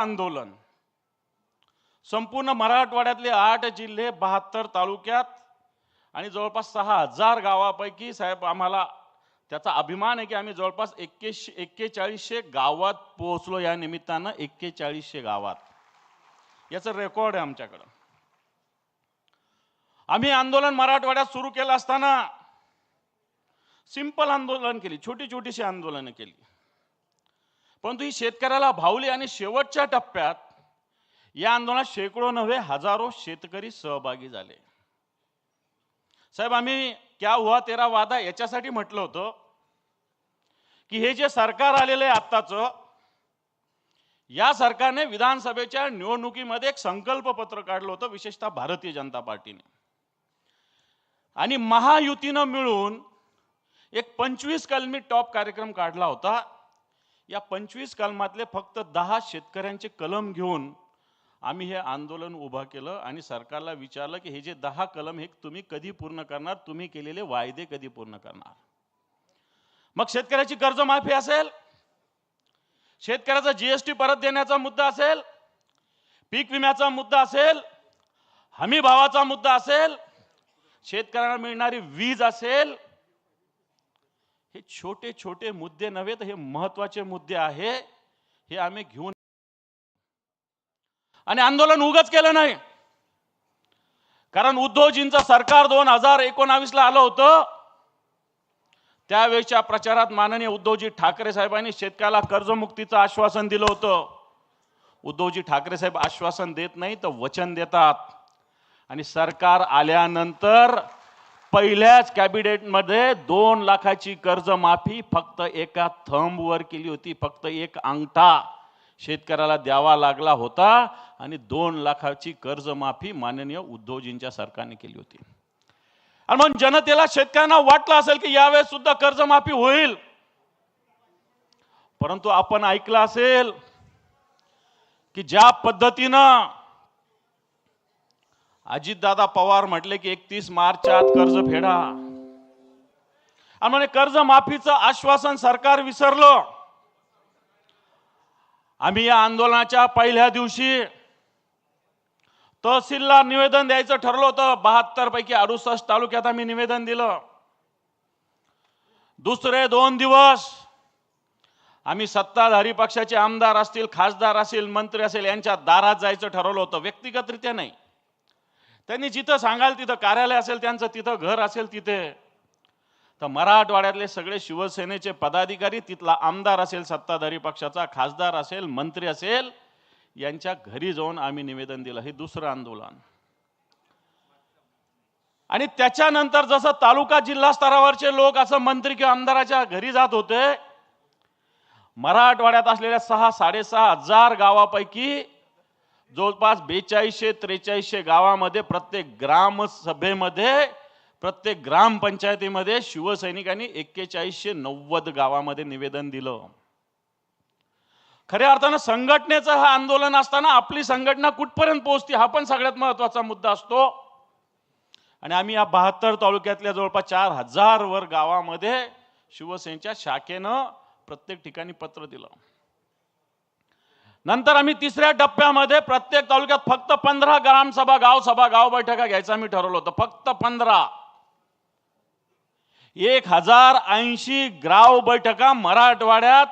आंदोलन संपूर्ण मराठवाड्यातले 8 जिल्हे 72 तालुक्यात आणि जवळपास 6000 गावापैकी साहेब आम्हाला त्याचा अभिमान आहे की आम्ही जवळपास 4100 गावात पोहोचलो। या निमित्तानं 4100 गावात याचं रेकॉर्ड आहे आमच्याकडे। आम्ही आंदोलन मराठवाड्यात सुरू केलं असताना सिंपल आंदोलन केली, छोटी छोटीशी आंदोलनं केली, परंतु ही शेतकऱ्याला भावली आणि शेवटच्या टप्प्यात या आंदोलनात शेकडो नव्हे हजारो शेतकरी सहभागी झाले। साहेब आम्ही क्या हुआ तेरा वादा याच्यासाठी म्हटलं होतं की हे जे सरकार आलेलं आहे आत्ताचं, या सरकारने विधानसभेच्या निवडणुकीमध्ये एक संकल्प पत्र काढलं होतं, विशेषतः भारतीय जनता पार्टीने आणि महायुतीनं मिळून एक 25 कलमी टॉप कार्यक्रम काढला होता। या 25 कलमातले फक्त 10 शेतकऱ्यांचे कलम घेऊन आम्ही हे आंदोलन उभा केलं आणि सरकारला विचारलं की हे जे 10 कलम हे तुम्ही कधी पूर्ण करणार, तुम्ही केलेले वायदे कधी पूर्ण करणार। मग शेतकऱ्याची कर्जमाफी असेल, शेतकऱ्याचा जीएसटी परत देण्याचा मुद्दा असेल, पीक विम्याचा मुद्दा असेल, हमी भावाचा मुद्दा असेल, शेतकऱ्यांना मिळणारी वीज असेल, हे छोटे छोटे मुद्दे नव्हे तर हे महत्त्वाचे मुद्दे आहे। हे आम्ही घेऊन आणि आंदोलन उगाच केलं नाही, कारण उद्धवजींचं सरकार 2019 ला आलं होतं। त्यावेळेच्या प्रचारात माननीय उद्धवजी ठाकरे साहेबांनी शेतकऱ्याला कर्जमुक्तीचं आश्वासन दिलं होतं। उद्धवजी ठाकरे साहेब आश्वासन देत नाही तर वचन देतात आणि सरकार आल्यानंतर पहिल्याच कॅबिनेटमध्ये 2 लाखाची कर्जमाफी फक्त एका थंबवर केली होती। फक्त एक अंगठा शेतकऱ्याला द्यावा लागला होता आणि 2 लाखाची कर्जमाफी माननीय उद्धवजींच्या सरकारने केली होती। आणि मग जनतेला शेतकऱ्यांना वाटलं असेल की यावेळेस सुद्धा कर्जमाफी होईल, परंतु आपण ऐकलं असेल की ज्या पद्धतीनं अजितदादा पवार म्हटले की 31 मार्चच्या आत कर्ज फेडा आणि म्हणे कर्जमाफीचं आश्वासन सरकार विसरलं। आम्ही या आंदोलनाच्या पहिल्या दिवशी तहसीलला निवेदन द्यायचं ठरलं होतं। 72 पैकी 68 तालुक्यात आम्ही निवेदन दिलं। दुसरे 2 दिवस आम्ही सत्ताधारी पक्षाचे आमदार असतील, खासदार असतील, मंत्री असेल यांच्या दारात जायचं ठरवलं होतं, व्यक्तिगतरित्या नाही। त्यांनी जिथं सांगाल तिथं कार्यालय असेल त्यांचं, तिथं घर असेल तिथे, तर मराठवाड्यातले सगळे शिवसेनेचे पदाधिकारी, तिथला आमदार असेल सत्ताधारी पक्षाचा, खासदार असेल, मंत्री असेल, यांच्या घरी जाऊन आम्ही निवेदन दिलं। हे दुसरं आंदोलन। आणि त्याच्यानंतर जसं तालुका जिल्हा स्तरावरचे लोक असं मंत्री किंवा आमदाराच्या घरी जात होते, मराठवाड्यात असलेल्या 6,500 गावापैकी जवळपास 4200-4300 गावामध्ये प्रत्येक ग्रामसभेमध्ये, प्रत्येक ग्रामपंचायतीमध्ये शिवसैनिकांनी 4190 गावामध्ये निवेदन दिलं। खऱ्या अर्थानं संघटनेचं हा आंदोलन असताना आपली संघटना कुठपर्यंत पोहोचते हा पण सगळ्यात महत्त्वाचा मुद्दा असतो। आणि आम्ही या 72 तालुक्यातल्या जवळपास 4000 वर गावामध्ये शिवसेनेच्या शाखेनं प्रत्येक ठिकाणी पत्र दिलं। नंतर आम्ही तिसऱ्या टप्प्यामध्ये प्रत्येक तालुक्यात फक्त 15 ग्रामसभा, गाव बैठका घ्यायचं आम्ही ठरवलं होतं। फक्त 15। 1080 गाव बैठका मराठवाड्यात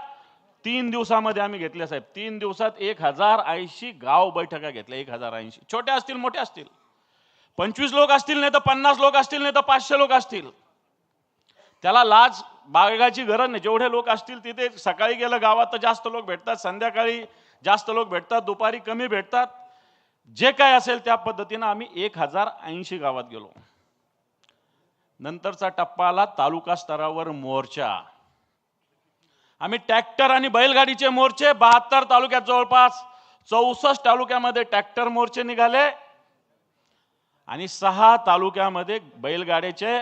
3 दिवसामध्ये आम्ही घेतल्या साहेब। 3 दिवसात 1080 गाव बैठका घेतल्या। 1080, छोट्या असतील मोठ्या असतील, 25 लोक असतील नाही तर 50 लोक असतील नाही तर 500 लोक असतील, त्याला लाज बाळगायची गरज नाही। जेवढे लोक असतील तिथे, सकाळी गेलं गावात तर जास्त लोक भेटतात, संध्याकाळी जास्त लोक भेटतात, दुपारी कमी भेटतात, जे काय असेल त्या पद्धतीनं आम्ही 1080 गावात गेलो। नंतरचा टप्पा आला तालुका स्तरावर मोर्चा। आम्ही ट्रॅक्टर आणि बैलगाडीचे मोर्चे 72 तालुक्यात जवळपास 64 तालुक्यामध्ये ट्रॅक्टर मोर्चे निघाले आणि 6 तालुक्यामध्ये बैलगाड्याचे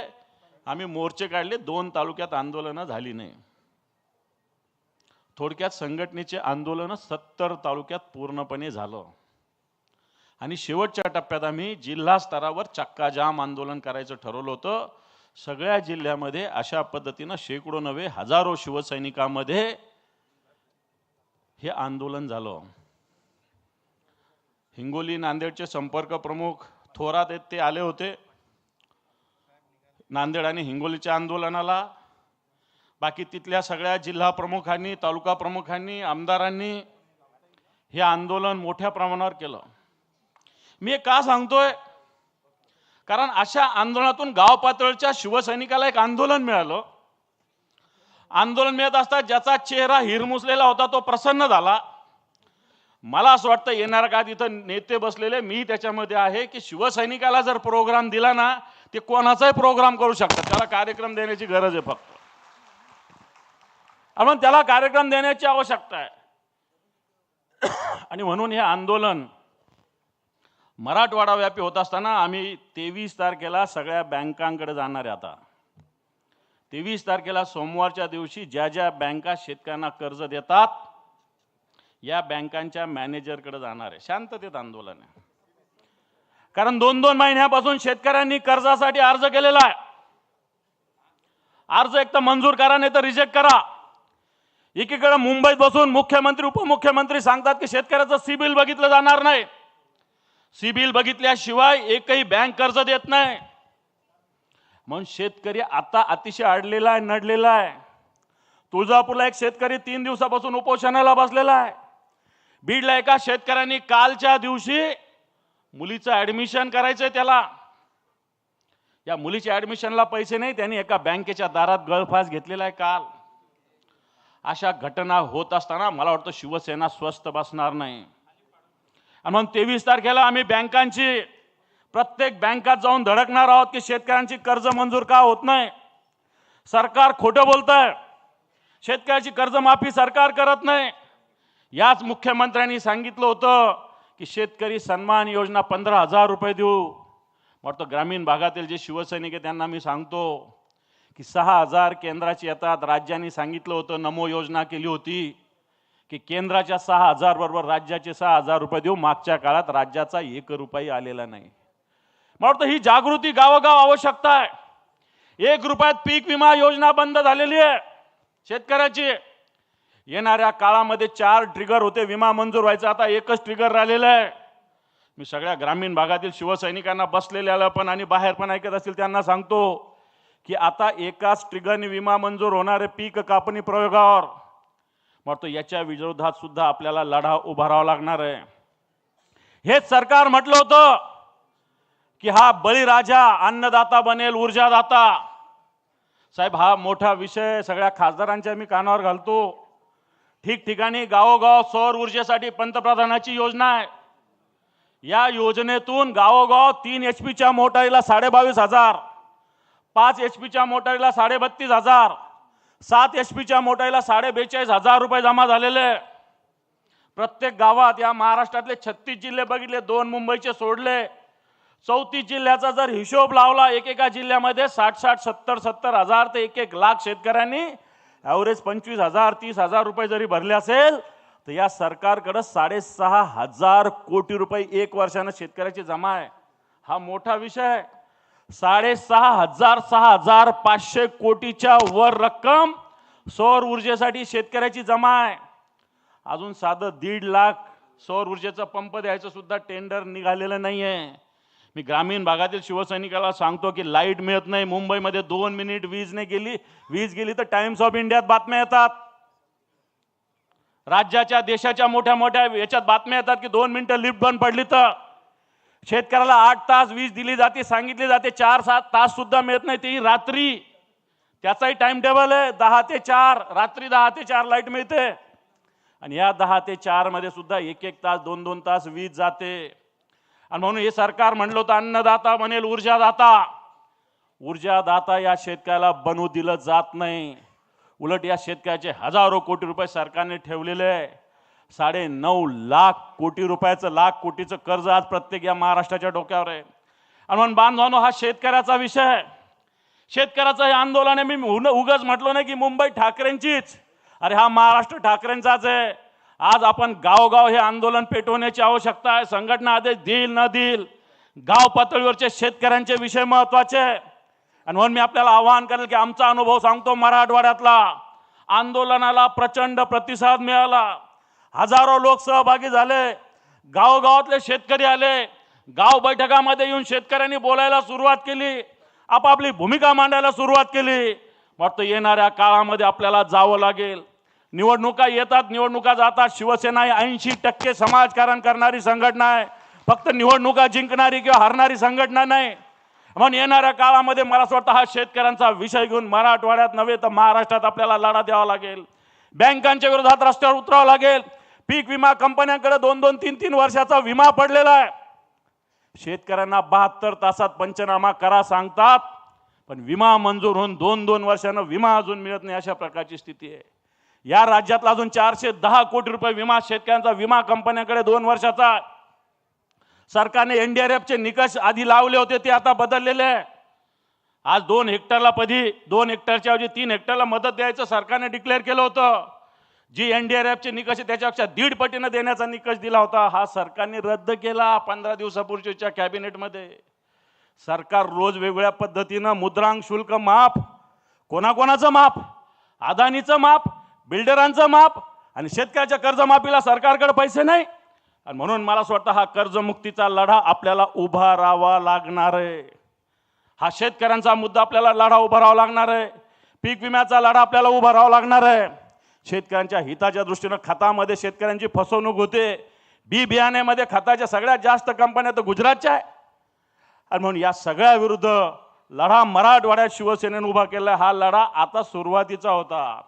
आम्ही मोर्चे काढले। 2 तालुक्यात आंदोलनं झाली नाही। थोडक्यात संघटनेचे आंदोलन 70 तालुक्यात पूर्णपणे झालं आणि शेवटच्या टप्प्यात आम्ही जिल्हा स्तरावर चक्काजाम आंदोलन करायचं ठरवलं होतं। सगळ्या जिल्ह्यामध्ये अशा पद्धतीनं शेकडो नव्हे हजारो शिवसैनिकांमध्ये हे आंदोलन झालं। हिंगोली नांदेडचे संपर्क प्रमुख थोरात आहेत, ते आले होते नांदेड आणि हिंगोलीच्या आंदोलनाला. बाकी तिथल्या सगळ्या जिल्हा प्रमुखांनी, तालुका प्रमुखांनी, आमदारांनी हे आंदोलन मोठ्या प्रमाणावर केलं. मी हे का सांगतोय? कारण अशा आंदोलनातून गाव पातळीच्या शिवसैनिकाला एक आंदोलन मिळालं. आंदोलन मिळत असता ज्याचा चेहरा हिरमुसलेला होता तो प्रसन्न झाला. मला असं वाटतं येणाऱ्या काळात इथं नेते बसलेले, मी त्याच्यामध्ये आहे, की शिवसैनिकाला जर प्रोग्राम दिला ना, ते कोणाचाही प्रोग्राम करू शकतात. त्याला कार्यक्रम देण्याची गरज आहे फक्त, आणि त्याला कार्यक्रम देण्याची आवश्यकता आहे. आणि म्हणून हे आंदोलन मराठवाडा व्यापी होत असताना आम्ही 23 तारखेला सगळ्या बँकांकडे जाणार आहे. आता 23 तारखेला सोमवारच्या दिवशी ज्या ज्या बँका शेतकऱ्यांना कर्ज देतात या बँकांच्या मॅनेजरकडे जाणार आहे. शांततेत आंदोलन आहे. कारण 2-2 महिन्यापासून शेतकऱ्यांनी कर्जासाठी अर्ज केलेला आहे. अर्ज एक तर मंजूर करा, नाही तर रिजेक्ट करा. एकीकडे मुंबईत बसून मुख्यमंत्री, उपमुख्यमंत्री सांगतात की शेतकऱ्याचं सिबिल बघितलं जाणार नाही. सिबिल बघितल्याशिवाय एकही बँक कर्ज देत नाही. म्हणून शेतकरी आता अतिशय अडलेला आहे, नडलेला आहे. तुळजापूरला एक शेतकरी 3 दिवसापासून उपोषणाला बसलेला आहे. बीडला एका शेतकऱ्यांनी कालच्या दिवशी मुलीचं ऍडमिशन करायचंय त्याला, या मुलीच्या ऍडमिशनला पैसे नाही, त्यांनी एका बँकेच्या दारात गळफास घेतलेला आहे काल. अशा घटना होत असताना मला वाटतं शिवसेना स्वस्थ बसणार नाही. आणि म्हणून 23 तारखेला आम्ही बँकांची, प्रत्येक बँकात जाऊन धडकणार आहोत की शेतकऱ्यांची कर्ज मंजूर का होत नाही. सरकार खोटं बोलतंय, शेतकऱ्याची कर्जमाफी सरकार करत नाही. याच मुख्यमंत्र्यांनी सांगितलं होतं की शेतकरी सन्मान योजना 15,000 रुपये देऊ. वाटतं ग्रामीण भागातील जे शिवसैनिक आहेत त्यांना मी सांगतो की 6,000 केंद्राची येतात. राज्यांनी सांगितलं होतं, नमो योजना केली होती की केंद्राच्या 6,000 बरोबर राज्याचे 6,000 रुपये देऊ. मागच्या काळात राज्याचा 1 रुपया आलेला नाही. मला वाटतं ही जागृती गावोगाव आवश्यकता आहे. 1 रुपयात पीक विमा योजना बंद झालेली आहे शेतकऱ्याची. येणाऱ्या काळामध्ये 4 ट्रिगर होते विमा मंजूर व्हायचा, आता 1च ट्रिगर राहिलेला आहे. मी सगळ्या ग्रामीण भागातील शिवसैनिकांना बसलेल्याला पण आणि बाहेर पण ऐकत असतील त्यांना सांगतो की आता एकाच ट्रिगरने विमा मंजूर होणार आहे पीक कापणी प्रयोगावर. म्हणतो याच्या विरोधात सुद्धा आपल्याला लढा उभारावा लागणार आहे. हेच सरकार म्हटलं होतं की हा बळीराजा अन्नदाता बनेल ऊर्जादाता. साहेब, हा मोठा विषय सगळ्या खासदारांच्या मी कानावर घालतो. ठिकठिकाणी गावोगाव सौर ऊर्जेसाठी पंतप्रधानाची योजना आहे. या योजनेतून गावोगाव 3 HP मोटारीला 22,500, 5 HP मोटारीला 32,500, 7 HP मोटारीला 42,500 रुपये जमा झालेले. प्रत्येक गावात या महाराष्ट्रातले 36 जिल्हे बघितले, 2 मुंबईचे सोडले, 34 जिल्ह्याचा जर हिशोब लावला, एकेका जिल्ह्यामध्ये 60,000, 70,000 ते 1 लाख शेतकऱ्यांनी ॲव्हरेज 25,000, 30,000 रुपये जरी भरले असेल तर या सरकारकडे 6,500 कोटी रुपये 1 वर्षानं शेतकऱ्याची जमा आहे. हा मोठा विषय आहे. 6,500, 6,500 कोटीच्या वर रक्कम सौर ऊर्जेसाठी शेतकऱ्याची जमा आहे. अजून साधं 1.5 लाख सौर ऊर्जेचा पंप द्यायचं सुद्धा टेंडर निघालेलं नाहीये. मी ग्रामीण भागातील शिवसैनिकाला सांगतो की लाईट मिळत नाही. मुंबईमध्ये 2 मिनिट वीज गेली तर टाइम्स ऑफ इंडियात बातम्या येतात. राज्याच्या, देशाच्या मोठ्या मोठ्या याच्यात बातम्या येतात की 2 मिनिटं लिफ्ट बंद पडली तर शेतकऱ्याला 8 तास वीज दिली जाते, सांगितली जाते. 4-7 तास सुद्धा मिळत नाही, तेही रात्री. त्याचाही टाइम टेबल आहे 10 ते 4, रात्री 10 ते 4 लाईट मिळते. आणि या 10 ते 4 मध्ये सुद्धा 1-1 तास, 2-2 तास वीज जाते. आणि म्हणून हे सरकार म्हणलं होतं अन्नदाता बनेल ऊर्जादाता. ऊर्जादाता या शेतकऱ्याला बनवू दिलं जात नाही. उलट या शेतकऱ्याचे हजारो कोटी रुपये सरकारने ठेवलेले. 9.5 लाख कोटी रुपयाचं, लाख कोटीचं कर्ज आज प्रत्येक या महाराष्ट्राच्या डोक्यावर आहे. आणि म्हणून बांधवांनो, हा शेतकऱ्याचा विषय आहे. शेतकऱ्याचं हे आंदोलन आहे. मी उगाच म्हटलो नाही की मुंबई ठाकरेंचीच. अरे हा महाराष्ट्र ठाकरेंचाच आहे. आज आपण गावोगाव हे आंदोलन पेटवण्याची आवश्यकता आहे. संघटना आदेश देईल न देईल, गाव पातळीवरचे शेतकऱ्यांचे विषय महत्त्वाचे आहे. आणि म्हणून मी आपल्याला आवाहन करेल की आमचा अनुभव सांगतो. मराठवाड्यातला आंदोलनाला प्रचंड प्रतिसाद मिळाला. हजारो लोक सहभागी झाले. गावोगावातले शेतकरी आले, गाव बैठकामध्ये येऊन शेतकऱ्यांनी बोलायला सुरुवात केली, आपापली भूमिका मांडायला सुरुवात केली. वाटतं येणाऱ्या काळामध्ये आपल्याला जावं लागेल. निवडणुका येतात, निवडणुका जातात. शिवसेना ही 80% समाजकारण करणारी संघटना आहे, फक्त निवडणुका जिंकणारी किंवा हरणारी संघटना नाही. म्हणून येणाऱ्या काळामध्ये मला असं वाटतं हा शेतकऱ्यांचा विषय घेऊन मराठवाड्यात नव्हे तर महाराष्ट्रात आपल्याला लढा द्यावा लागेल. बँकांच्या विरोधात रस्त्यावर उतरावं लागेल. पीक विमा कंपन्यांकडे 2-2, 3-3 वर्षाचा विमा पडलेला आहे. शेतकऱ्यांना 72 तासात पंचनामा करा सांगतात, पण विमा मंजूर होऊन 2-2 वर्षांना विमा अजून मिळत नाही, अशा प्रकारची स्थिती आहे. या राज्यातला अजून 410 कोटी रुपये विमा शेतकऱ्यांचा विमा कंपन्यांकडे 2 वर्षाचा. सरकारने NDRFचे निकष आधी लावले होते, ते आता बदललेले आहे. आज 2 हेक्टरला 2 हेक्टरच्या ऐवजी 3 हेक्टरला मदत द्यायचं सरकारने डिक्लेअर केलं होतं. जी NDRFचे निकष त्याच्यापेक्षा 1.5 पटीने देण्याचा निकष दिला होता, हा सरकारने रद्द केला 15 दिवसापूर्वीच्या कॅबिनेटमध्ये. सरकार रोज वेगवेगळ्या पद्धतीनं मुद्रांक शुल्क माफ, कोणाकोणाचं माफ, अदानीचं माफ, बिल्डरांचं माफ, आणि शेतकऱ्याच्या कर्जमाफीला सरकारकडे पैसे नाही. आणि म्हणून मला असं वाटतं हा कर्जमुक्तीचा लढा आपल्याला उभा राहावा लागणार आहे. हा शेतकऱ्यांचा मुद्दा आपल्याला लढा उभा राहावा लागणार आहे. पीक विम्याचा लढा आपल्याला उभा राहावा लागणार आहे. शेतकऱ्यांच्या हिताच्या दृष्टीनं खतामध्ये शेतकऱ्यांची फसवणूक होते. बी बियाण्यामध्ये खताच्या सगळ्यात जास्त कंपन्या तर गुजरातच्या आहे. आणि म्हणून या सगळ्या विरुद्ध लढा मराठवाड्यात शिवसेनेने उभा केला. हा लढा आता सुरुवातीचा होता,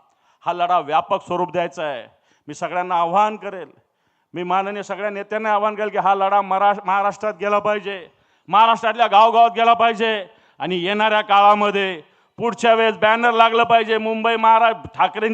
हा लढा व्यापक स्वरूप द्यायचा आहे. मी सगळ्यांना आव्हान करेल, मी माननीय सगळ्या नेत्यांना आव्हान करेल की हा लढा महाराष्ट्रात गेला पाहिजे, महाराष्ट्रातल्या गावगावात गेला पाहिजे. आणि येणाऱ्या काळामध्ये पुढच्या वेळेस बॅनर लागलं पाहिजे, मुंबई महाराष्ट्र ठाकरे